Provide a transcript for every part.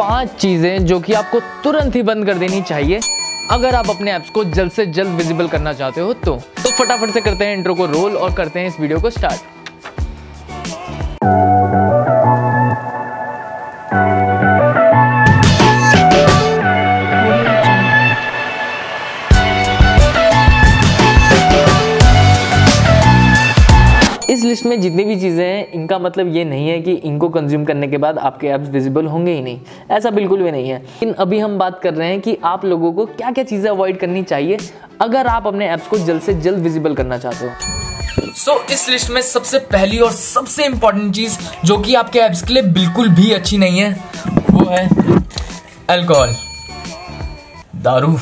5 चीजें जो कि आपको तुरंत ही बंद कर देनी चाहिए अगर आप अपने ऐप्स को जल्द से जल्द विजिबल करना चाहते हो। तो फटाफट से करते हैं इंट्रो को रोल और करते हैं इस वीडियो को स्टार्ट। इस लिस्ट में जितनी भी चीज़ें हैं इनका मतलब ये नहीं है कि इनको कंज्यूम करने के बाद आपके ऐप्स विजिबल होंगे ही नहीं, ऐसा बिल्कुल भी नहीं है। लेकिन अभी हम बात कर रहे हैं कि आप लोगों को क्या क्या चीज़ें अवॉइड करनी चाहिए अगर आप अपने ऐप्स को जल्द से जल्द विजिबल करना चाहते हो। इस लिस्ट में सबसे पहली और सबसे इंपॉर्टेंट चीज़ जो कि आपके ऐप्स के लिए बिल्कुल भी अच्छी नहीं है वो है अल्कोहल, दारू।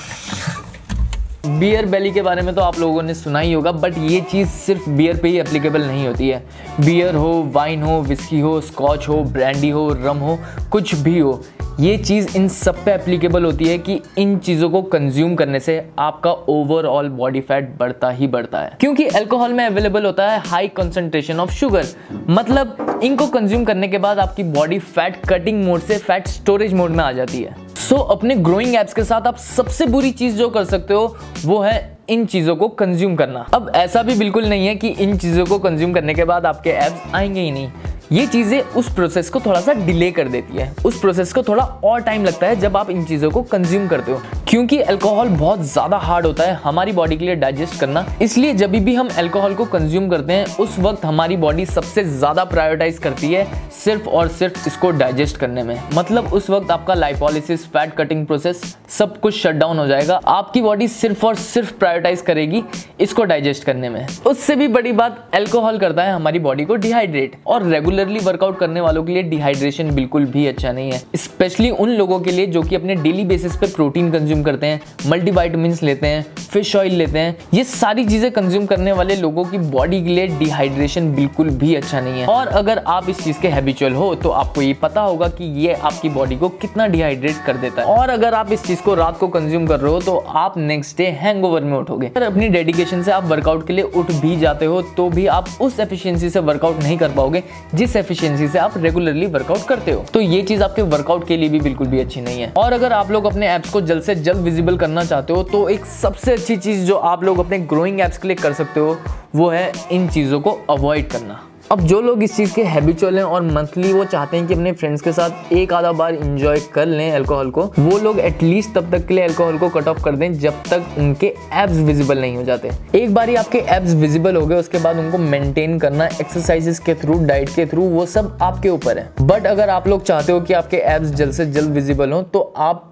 बियर बेली के बारे में तो आप लोगों ने सुना ही होगा, बट ये चीज़ सिर्फ बियर पे ही एप्लीकेबल नहीं होती है। बियर हो, वाइन हो, विस्की हो, स्कॉच हो, ब्रांडी हो, रम हो, कुछ भी हो, ये चीज़ इन सब पे एप्लीकेबल होती है कि इन चीज़ों को कंज्यूम करने से आपका ओवरऑल बॉडी फैट बढ़ता ही बढ़ता है, क्योंकि अल्कोहल में अवेलेबल होता है हाई कंसंट्रेशन ऑफ शुगर। मतलब इनको कंज्यूम करने के बाद आपकी बॉडी फैट कटिंग मोड से फैट स्टोरेज मोड में आ जाती है। अपने ग्रोइंग एप्स के साथ आप सबसे बुरी चीज़ जो कर सकते हो वो है इन चीज़ों को कंज्यूम करना। अब ऐसा भी बिल्कुल नहीं है कि इन चीज़ों को कंज्यूम करने के बाद आपके एप्स आएंगे ही नहीं। ये चीज़ें उस प्रोसेस को थोड़ा सा डिले कर देती है, उस प्रोसेस को थोड़ा और टाइम लगता है जब आप इन चीज़ों को कंज्यूम करते हो, क्योंकि अल्कोहल बहुत ज़्यादा हार्ड होता है हमारी बॉडी के लिए डाइजेस्ट करना। इसलिए जब भी हम अल्कोहल को कंज्यूम करते हैं उस वक्त हमारी बॉडी सबसे ज़्यादा प्रायोरिटाइज करती है सिर्फ और सिर्फ इसको डाइजेस्ट करने में। मतलब उस वक्त आपका लाइपोलिसिस, फैट कटिंग प्रोसेस सब कुछ शट डाउन हो जाएगा। आपकी बॉडी सिर्फ और सिर्फ प्रायोरिटाइज करेगी इसको डाइजेस्ट करने में। उससे भी बड़ी बात, अल्कोहल करता है हमारी बॉडी को डिहाइड्रेट, और रेगुलरली वर्कआउट करने वालों के लिए डिहाइड्रेशन बिल्कुल भी अच्छा नहीं है। स्पेशली उन लोगों के लिए जो कि अपने डेली बेसिस पे प्रोटीन कंज्यूम करते हैं, मल्टीविटामिन्स लेते हैं, फिश ऑयल लेते हैं, ये सारी चीजें कंज्यूम करने वाले लोगों की बॉडी के लिए डिहाइड्रेशन बिल्कुल भी अच्छा नहीं है। और अगर आप इस चीज के हैबिचुअल हो तो आपको ये पता होगा कि ये आपकी बॉडी को कितना डिहाइड्रेट कर देता है। और अगर आप इस चीज को रात को कंज्यूम कर रहे हो तो आप नेक्स्ट डे हैंगओवर में उठोगे। अगर अपनी डेडिकेशन से आप वर्कआउट के लिए उठ भी जाते हो तो भी आप उस एफिशिएंसी से वर्कआउट नहीं कर पाओगे जिस एफिशिएंसी से आप रेगुलरली वर्कआउट करते हो। तो ये चीज आपके वर्कआउट के लिए भी बिल्कुल भी अच्छी नहीं है। और अगर आप लोग अपने ऐप्स को जल्द से जल्द विजिबल करना चाहते हो तो एक सबसे अच्छी चीज जो आप लोग अपने ग्रोइंग ऐप्स के लिए कर सकते हो वो है इन चीजों को अवॉइड करना। अब जो लोग इस चीज़ के हैबिचुअल हैं और मंथली वो चाहते हैं कि अपने फ्रेंड्स के साथ एक आधा बार इंजॉय कर लें अल्कोहल को, वो लोग एटलीस्ट तब तक के लिए अल्कोहल को कट ऑफ कर दें जब तक उनके एब्स विजिबल नहीं हो जाते। एक बार ही आपके एब्स विजिबल हो गए उसके बाद उनको मेंटेन करना एक्सरसाइजेस के थ्रू, डाइट के थ्रू, वो सब आपके ऊपर है। बट अगर आप लोग चाहते हो कि आपके एब्स जल्द से जल्द विजिबल हो तो आप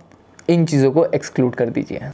इन चीज़ों को एक्सक्लूड कर दीजिए।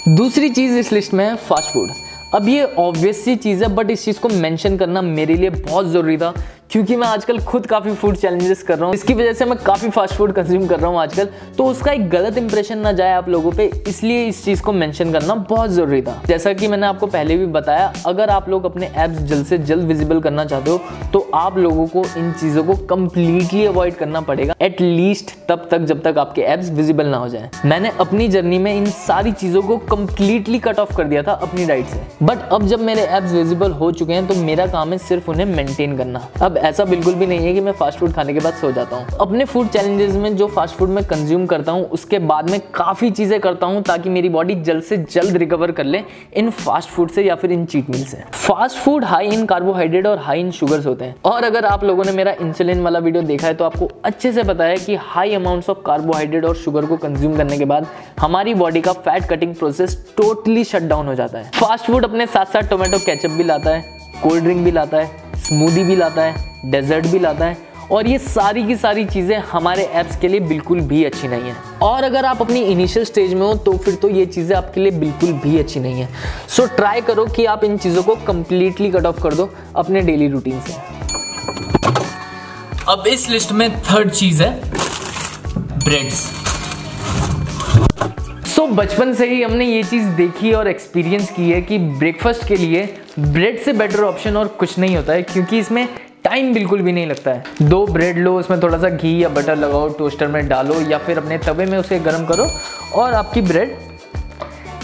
दूसरी चीज़ इस लिस्ट में है फास्ट फूड। अब ये ऑब्वियस सी चीज़ है, बट इस चीज़ को मेंशन करना मेरे लिए बहुत ज़रूरी था क्योंकि मैं आजकल खुद काफ़ी फूड चैलेंजेस कर रहा हूँ, इसकी वजह से मैं काफ़ी फास्ट फूड कंज्यूम कर रहा हूँ आजकल। तो उसका एक गलत इंप्रेशन ना जाए आप लोगों पे, इसलिए इस चीज़ को मेंशन करना बहुत ज़रूरी था। जैसा कि मैंने आपको पहले भी बताया, अगर आप लोग अपने ऐप्स जल्द से जल्द विजिबल करना चाहते हो तो आप लोगों को इन चीज़ों को कम्प्लीटली अवॉइड करना पड़ेगा, एटलीस्ट तब तक जब तक आपके ऐप्स विजिबल ना हो जाए। मैंने अपनी जर्नी में इन सारी चीज़ों को कम्प्लीटली कट ऑफ कर दिया था अपनी डाइट से, बट अब जब मेरे ऐप्स विजिबल हो चुके हैं तो मेरा काम है सिर्फ उन्हें मेंटेन करना। अब ऐसा बिल्कुल भी नहीं है कि मैं फास्ट फूड खाने के बाद सो जाता हूँ। अपने फूड चैलेंजेस में जो फास्ट फूड मैं कंज्यूम करता हूँ उसके बाद में काफ़ी चीज़ें करता हूँ ताकि मेरी बॉडी जल्द से जल्द रिकवर कर ले इन फास्ट फूड से या फिर इन चीट मील से। Fast food high in carbohydrate और हाई इन शुगर्स होते हैं, और अगर आप लोगों ने मेरा इंसुलिन वाला वीडियो देखा है तो आपको अच्छे से पता है कि हाई अमाउंट्स ऑफ कार्बोहाइड्रेट और शुगर को कंज्यूम करने के बाद हमारी बॉडी का fat cutting process totally shut down हो जाता है। फास्ट फूड अपने साथ साथ टोमेटो केचप भी लाता है, कोल्ड ड्रिंक भी लाता है, स्मूदी भी लाता है, डेजर्ट भी लाता है, और ये सारी की सारी चीज़ें हमारे ऐप्स के लिए बिल्कुल भी अच्छी नहीं है। और अगर आप अपनी इनिशियल स्टेज में हो तो फिर तो ये चीज़ें आपके लिए बिल्कुल भी अच्छी नहीं है। सो ट्राई करो कि आप इन चीज़ों को कंप्लीटली कट ऑफ कर दो अपने डेली रूटीन से। अब इस लिस्ट में थर्ड चीज़ है ब्रेड्स। बचपन से ही हमने ये चीज़ देखी और एक्सपीरियंस की है कि ब्रेकफास्ट के लिए ब्रेड से बेटर ऑप्शन और कुछ नहीं होता है, क्योंकि इसमें टाइम बिल्कुल भी नहीं लगता है। 2 ब्रेड लो, उसमें थोड़ा सा घी या बटर लगाओ, टोस्टर में डालो या फिर अपने तवे में उसे गर्म करो और आपकी ब्रेड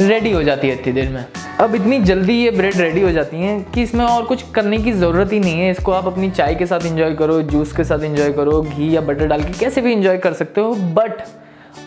रेडी हो जाती है इतनी देर में। अब इतनी जल्दी ये ब्रेड रेडी हो जाती हैं कि इसमें और कुछ करने की ज़रूरत ही नहीं है। इसको आप अपनी चाय के साथ एंजॉय करो, जूस के साथ एंजॉय करो, घी या बटर डाल के कैसे भी एंजॉय कर सकते हो। बट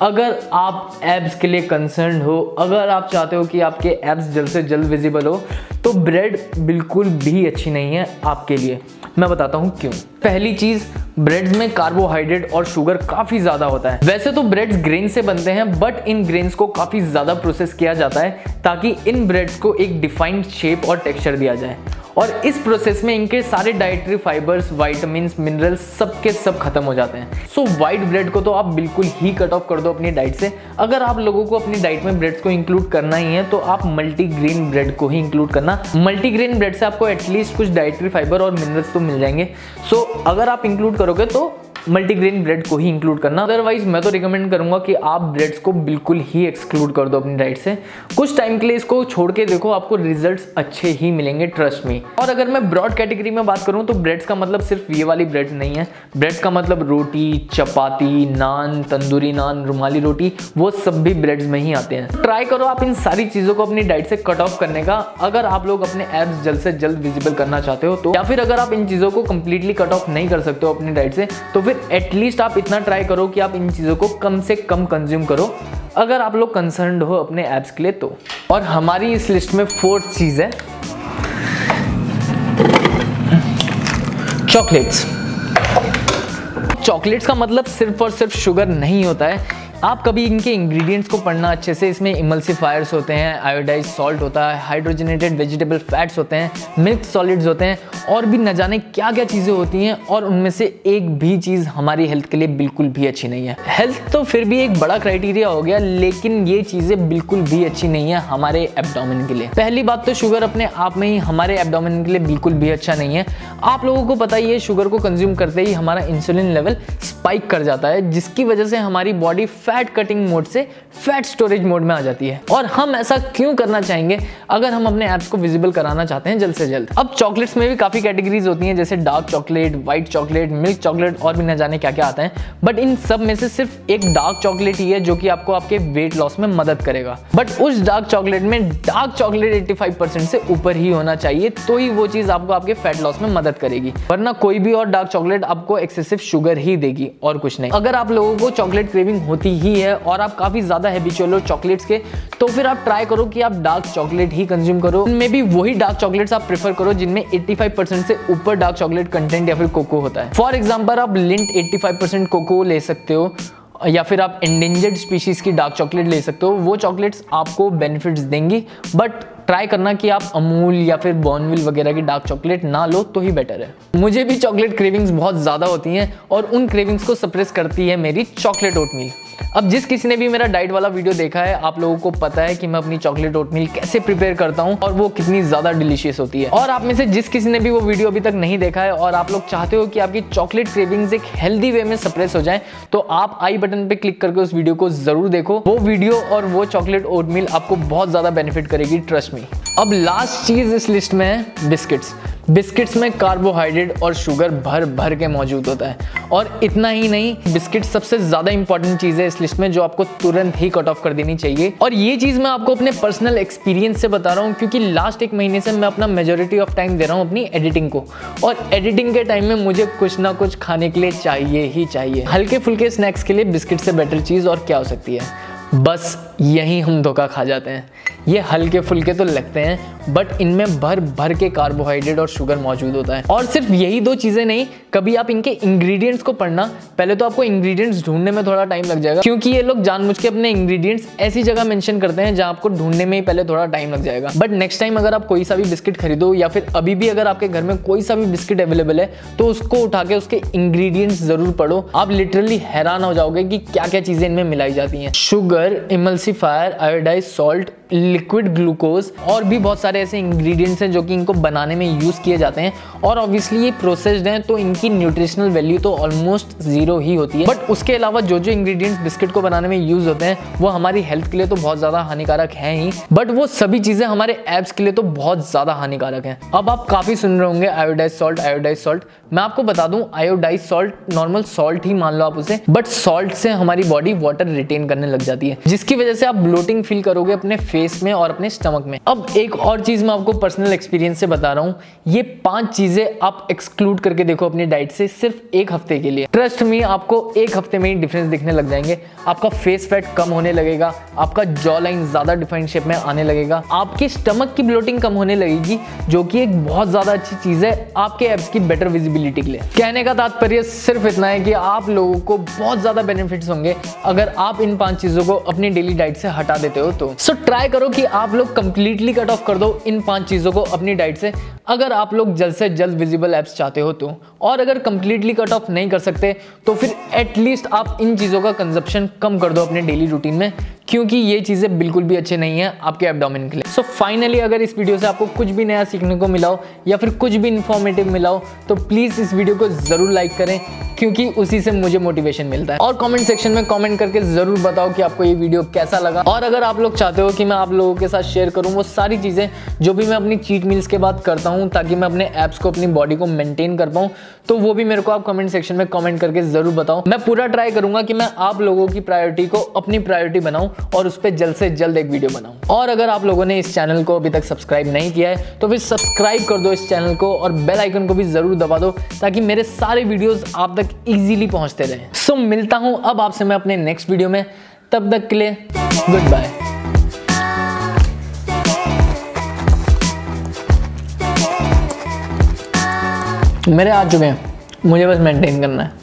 अगर आप एब्स के लिए कंसर्न हो, अगर आप चाहते हो कि आपके एब्स जल्द से जल्द विजिबल हो, तो ब्रेड बिल्कुल भी अच्छी नहीं है आपके लिए। मैं बताता हूँ क्यों। पहली चीज, ब्रेड्स में कार्बोहाइड्रेट और शुगर काफी ज्यादा होता है। वैसे तो ब्रेड्स ग्रेन से बनते हैं, बट इन ग्रेन्स को काफी ज्यादा प्रोसेस किया जाता है ताकि इन ब्रेड्स को एक डिफाइंड शेप और टेक्सचर दिया जाए, और इस प्रोसेस में इनके सारे डाइटरी फाइबर्स, विटामिन्स, मिनरल्स सब के सब खत्म हो जाते हैं। सो व्हाइट ब्रेड को तो आप बिल्कुल ही कट ऑफ कर दो अपनी डाइट से। अगर आप लोगों को अपनी डाइट में ब्रेड्स को इंक्लूड करना ही है तो आप मल्टीग्रेन ब्रेड को ही इंक्लूड करना। मल्टीग्रेन ब्रेड से आपको एटलीस्ट कुछ डाइटरी फाइबर और मिनरल्स तो मिल जाएंगे। सो अगर आप इंक्लूड करोगे तो मल्टीग्रेन ब्रेड को ही इंक्लूड करना। अदरवाइज मैं तो रिकमेंड करूंगा कि आप ब्रेड्स को बिल्कुल ही एक्सक्लूड कर दो अपनी डाइट से। कुछ टाइम के लिए इसको छोड़ के देखो, आपको रिजल्ट्स अच्छे ही मिलेंगे, ट्रस्ट मी। और अगर मैं ब्रॉड कैटेगरी में बात करूं तो ब्रेड्स का मतलब सिर्फ ये वाली ब्रेड नहीं है। ब्रेड का मतलब रोटी, चपाती, नान, तंदूरी नान, रुमाली रोटी, वो सब भी ब्रेड्स में ही आते हैं। ट्राई करो आप इन सारी चीजों को अपनी डाइट से कट ऑफ करने का, अगर आप लोग अपने एब्स जल्द से जल्द विजिबल करना चाहते हो तो। या फिर अगर आप इन चीजों को कंप्लीटली कट ऑफ नहीं कर सकते हो अपनी डाइट से, तो फिर एटलीस्ट आप इतना ट्राई करो कि आप इन चीजों को कम से कम कंज्यूम करो, अगर आप लोग कंसर्न्ड हो अपने एब्स के लिए तो। और हमारी इस लिस्ट में फोर्थ चीज है चॉकलेट्स। चॉकलेट्स का मतलब सिर्फ और सिर्फ शुगर नहीं होता है। आप कभी इनके इंग्रेडिएंट्स को पढ़ना अच्छे से, इसमें इमल्सिफायर्स होते हैं, आयोडाइज सॉल्ट होता है, हाइड्रोजनेटेड वेजिटेबल फैट्स होते हैं, मिल्क सॉलिड्स होते हैं, और भी न जाने क्या क्या चीज़ें होती हैं, और उनमें से एक भी चीज़ हमारी हेल्थ के लिए बिल्कुल भी अच्छी नहीं है। हेल्थ तो फिर भी एक बड़ा क्राइटेरिया हो गया, लेकिन ये चीज़ें बिल्कुल भी अच्छी नहीं है हमारे एब्डोमेन के लिए। पहली बात तो शुगर अपने आप में ही हमारे एब्डोमेन के लिए बिल्कुल भी अच्छा नहीं है। आप लोगों को पता ही है, शुगर को कंज्यूम करते ही हमारा इंसुलिन लेवल स्पाइक कर जाता है, जिसकी वजह से हमारी बॉडी फैट कटिंग मोड से फैट स्टोरेज मोड में आ जाती है। और हम ऐसा क्यों करना चाहेंगे अगर हम अपने एब्स को विजिबल कराना चाहते हैं जल्द से जल्द। अब चॉकलेट्स में भी काफी कैटेगरीज होती हैं, जैसे dark chocolate, white chocolate, milk chocolate, और भी न जाने क्या क्या आता है। बट इन सब में से सिर्फ एक डार्क चॉकलेट ही है जो कि आपको आपके वेट लॉस में मदद करेगा। बट उस डार्क चॉकलेट में डार्क चॉकलेट 85% से ऊपर ही होना चाहिए, तो ही वो चीज आपको आपके फैट लॉस में मदद करेगी, वरना कोई भी और डार्क चॉकलेट आपको एक्सेसिव शुगर ही देगी और कुछ नहीं। अगर आप लोगों को चॉकलेट क्रेविंग होती ही है और आप काफी ज्यादा हैबिचुअल हो चॉकलेट्स के, तो फिर आप ट्राई करो कि आप डार्क चॉकलेट ही कंज्यूम करो। उनमें भी वही डार्क चॉकलेट्स आप प्रेफर करो जिनमें 85% से ऊपर डार्क चॉकलेट कंटेंट या फिर कोको होता है। फॉर एग्जांपल आप लिंट 85% कोको ले सकते हो, या फिर आप एंडेंजर्ड स्पीशीज की डार्क चॉकलेट ले सकते हो। वो चॉकलेट्स आपको बेनिफिट्स देंगी, बट ट्राई करना कि आप अमूल या फिर बॉर्नविल वगैरह की डार्क चॉकलेट ना लो तो ही बेटर है। मुझे भी चॉकलेट क्रेविंग्स बहुत ज़्यादा होती हैं, और उन क्रेविंग्स को सप्रेस करती है मेरी चॉकलेट ओटमील। अब जिस किसी ने भी मेरा डाइट वाला वीडियो देखा है, आप लोगों को पता है कि मैं अपनी चॉकलेट ओटमील कैसे प्रिपेयर करता हूं और वो कितनी ज़्यादा डिलीशियस होती है। और आप में से जिस किसी ने भी वो वीडियो अभी तक नहीं देखा है और आप लोग चाहते हो कि आपकी चॉकलेट क्रेविंग्स एक हेल्दी वे में सप्रेस हो जाए, तो आप आई बटन पे क्लिक करके उस वीडियो को जरूर देखो। वो वीडियो और वो चॉकलेट ओटमील आपको बहुत ज़्यादा बेनिफिट करेगी, ट्रस्ट मी। अब लास्ट चीज़ इस लिस्ट में है बिस्किट्स। बिस्किट्स में कार्बोहाइड्रेट और शुगर भर भर के मौजूद होता है, और इतना ही नहीं, बिस्किट सबसे ज्यादा इंपॉर्टेंट चीज है इस लिस्ट में जो आपको तुरंत ही कट ऑफ कर देनी चाहिए। और ये चीज मैं आपको अपने पर्सनल एक्सपीरियंस से बता रहा हूँ, क्योंकि लास्ट एक महीने से मैं अपना मेजोरिटी ऑफ टाइम दे रहा हूँ अपनी एडिटिंग को, और एडिटिंग के टाइम में मुझे कुछ ना कुछ खाने के लिए चाहिए ही चाहिए। हल्के फुल्के स्नैक्स के लिए बिस्किट से बेटर चीज और क्या हो सकती है। बस यही हम धोखा खा जाते हैं। ये हल्के फुल्के तो लगते हैं, बट इनमें भर भर के कार्बोहाइड्रेट और शुगर मौजूद होता है। और सिर्फ यही दो चीजें नहीं, कभी आप इनके इंग्रेडिएंट्स को पढ़ना। पहले तो आपको इंग्रेडिएंट्स ढूंढने में थोड़ा टाइम लग जाएगा, क्योंकि ये लोग जानबूझ के अपने इंग्रेडिएंट्स ऐसी जगह मेंशन करते हैं जहां आपको ढूंढने में ही पहले थोड़ा टाइम लग जाएगा। बट नेक्स्ट टाइम अगर आप कोई सा भी बिस्किट खरीदो, या फिर अभी भी अगर आपके घर में कोई सा भी बिस्किट अवेलेबल है, तो उसको उठा के उसके इंग्रेडिएंट्स जरूर पढ़ो। आप लिटरली हैरान हो जाओगे कि क्या क्या चीजें इनमें मिलाई जाती हैं। Sugar, emulsifier, iodise salt, liquid glucose, और भी बहुत सारे ऐसे इंग्रेडिएंट्स हैं जो कि इनको बनाने में यूज किए जाते हैं। और ऑब्वियसली ये प्रोसेस्ड हैं, तो इनकी न्यूट्रिशनल वैल्यू तो ऑलमोस्ट जीरो ही होती है। बट उसके अलावा जो जो इंग्रेडिएंट्स बिस्किट को बनाने में यूज होते हैं, वो हमारी हेल्थ के लिए तो बहुत ज्यादा हानिकारक है ही, बट वो सभी चीजें हमारे एब्स के लिए तो बहुत ज्यादा हानिकारक हैं। अब आप काफी सुन रहे होंगे आयोडाइज सॉल्ट, आयोडाइज सॉल्ट। मैं आपको बता दूं, आयोडाइज सॉल्ट नॉर्मल सॉल्ट ही मान लो आप उसे, बट सॉल्ट से हमारी बॉडी वाटर रिटेन करने लग जाती है, जिसकी वजह से आप ब्लोटिंग फील करोगे अपने फेस में और अपने स्टमक में। अब एक और और चीज मैं आपको पर्सनल एक्सपीरियंस से बता रहा हूँ, ये 5 चीजें आप एक्सक्लूड करके देखो अपनी डाइट से सिर्फ 1 हफ्ते के लिए। ट्रस्ट मी, आपको 1 हफ्ते में ही डिफरेंस दिखने लग जाएंगे। आपका फेस फैट कम होने लगेगा, आपका जॉ लाइन ज्यादा डिफाइंड शेप में आने लगेगा, आपके स्टमक की ब्लोटिंग कम होने लगेगी, जो कि एक बहुत ज्यादा अच्छी चीज है आपके एब्स की बेटर विजिबिलिटी के लिए। कहने का तात्पर्य सिर्फ इतना है कि आप लोगों को बहुत ज्यादा बेनिफिट्स होंगे अगर आप इन 5 चीजों को अपनी डेली डाइट से हटा देते हो तो। सो ट्राई करो कि आप लोग कंप्लीटली कट ऑफ कर दो इन 5 चीजों को अपनी डाइट से, अगर आप लोग जल्द से जल्द विजिबल एब्स चाहते हो तो। और अगर कंप्लीटली कट ऑफ नहीं कर सकते तो फिर एटलीस्ट आप इन चीजों का कंजप्शन कम कर दो अपने डेली रूटीन में, क्योंकि ये चीजें बिल्कुल भी अच्छे नहीं है आपके एब्डोमेन के लिए। सो फाइनली, अगर इस वीडियो से आपको कुछ भी नया सीखने को मिला हो या फिर कुछ भी इंफॉर्मेटिव मिला हो तो प्लीज इस वीडियो को जरूर लाइक करें, क्योंकि उसी से मुझे मोटिवेशन मिलता है। और कमेंट सेक्शन में कमेंट करके जरूर बताओ कि आपको ये वीडियो कैसा लगा। और अगर आप लोग चाहते हो कि मैं आप लोगों के साथ शेयर करूं वो सारी चीजें जो भी मैं अपनी चीट मील्स के बाद करता हूं, ताकि मैं अपने एब्स को, अपनी बॉडी को मेंटेन कर पाऊं, तो वो भी मेरे को आप कमेंट सेक्शन में कमेंट करके जरूर बताओ। मैं पूरा ट्राई करूंगा कि मैं आप लोगों की प्रायोरिटी को अपनी प्रायोरिटी बनाऊं और उस पर जल्द से जल्द एक वीडियो बनाऊं। और अगर आप लोगों ने इस चैनल को अभी तक सब्सक्राइब नहीं किया है तो फिर सब्सक्राइब कर दो इस चैनल को और बेल आइकन को भी जरूर दबा दो, ताकि मेरे सारे वीडियोस आप तक इजीली पहुंचते रहे। सो मिलता हूं अब आपसे मैं अपने नेक्स्ट वीडियो में, तब तक के लिए गुड बाय। मेरे आ चुके हैं, मुझे बस मेंटेन करना है।